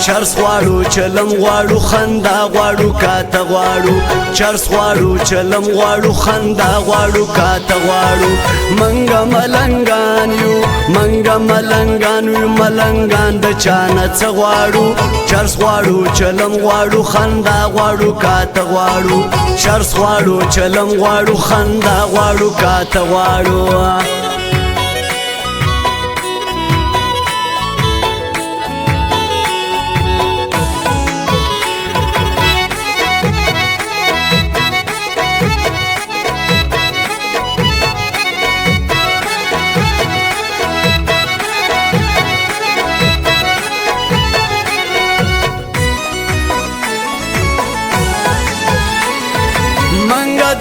چرس غواړو چلم غواړو خندا غواړو کاته غواړو چرس غواړو چلم غواړو خندا غواړو کاته غواړو منګه ملنګان یو منګه ملنګان یو ملنګان د چانه څه غواړو چرس غواړو چلم غواړو خندا غواړو کاته غواړو چرس غواړو چلم غواړو خندا غواړو کاته غواړو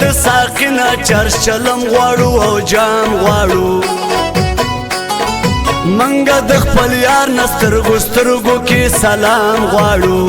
د ساقینا چرس چلم غواړو او جام غواړو منګه د خپل یار نسترګو سترګو کې سلام غواړو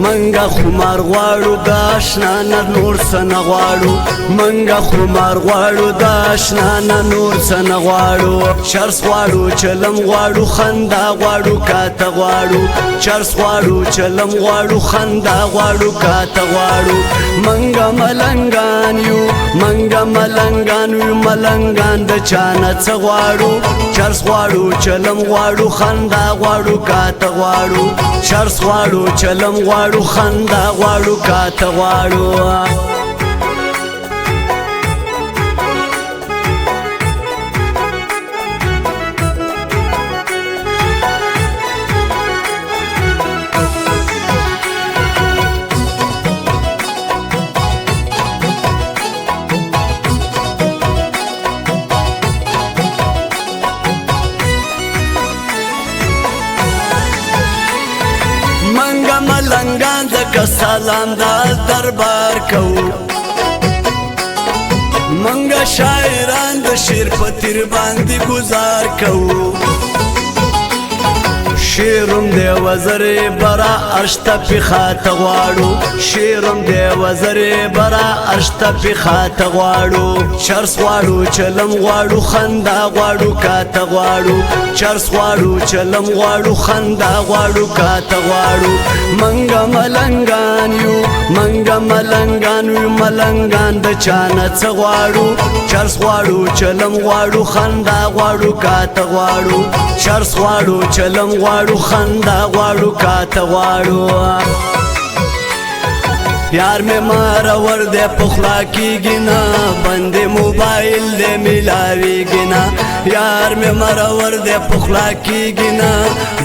منګه خمار غواړو د آشنا نه نور څه نه غواړو منګه خمار غواړو د آشنا نه نور څه نه غواړو چرس غواړو چلم غواړو خندا غواړو کاته غواړو چرس غواړو چلم غواړو خندا غواړو کاته غواړو منګه ملنګان یو منګه ملنګان یو ملنګان د چانه څه غواړو چرس غواړو چلم غواړو خندا غواړو کاته غواړو چرس غواړو چلم غواړو خندا غواړو کاته غواړو ملنګان زکه سلام دا دربار کوو منګه شاعران د شعر په تیر باندې گزار کوو شیرم دی وزرې برا اشته پی خاته غواړو شیرم دی وزرې برا اشته پی خاته غواړو چرس غواړو چلم غواړو خندا غواړو کاته غواړو چرس غواړو چلم غواړو خندا غواړو کاته غواړو منګه ملنګان یو منګه ملنګان یو ملنګان د چانه څه غواړو چرس غواړو چلم غواړو خندا غواړو کاته غواړو چرس غواړو چلم غواړو خندا غواړو کاته غواړو یار میں مارا ورد پخلا کی گنا بند موبائل دے ملاوی گنا یار میں مارا ورد پخلا کی گنا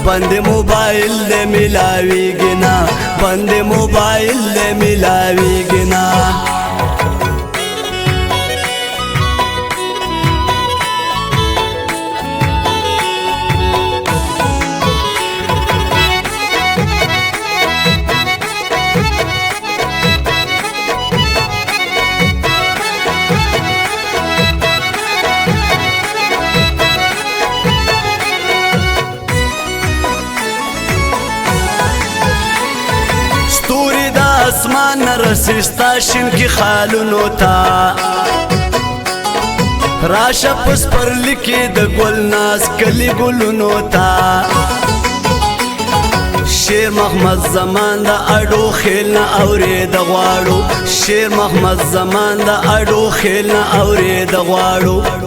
بند موبائل دے ملاوی گنا بند موبائل دے ملاوی گنا اسمان نرسستا شن کی خالونو تا راشه پس پر لکی د ګل ناز کلی ګلونو تا شیر محمد زمان دا اډو خیل نه اورید غواړو شیر محمد زمان دا اډو خیل نه اورید غواړو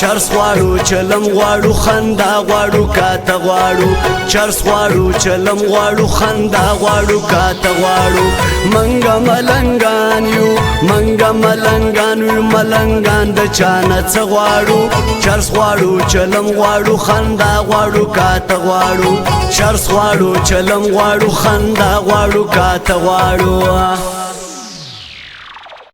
چرس غواړو چلم غواړو خندا غواړو کاته غواړو چرس غواړو چلم غواړو خندا غواړو کاته غواړو منګه ملنګان یو منګه ملنګان یو ملنګان د چانه څه غواړو چرس غواړو چلم غواړو خندا غواړو کاته غواړو چرس غواړو چلم غواړو خندا غواړو کاته غواړو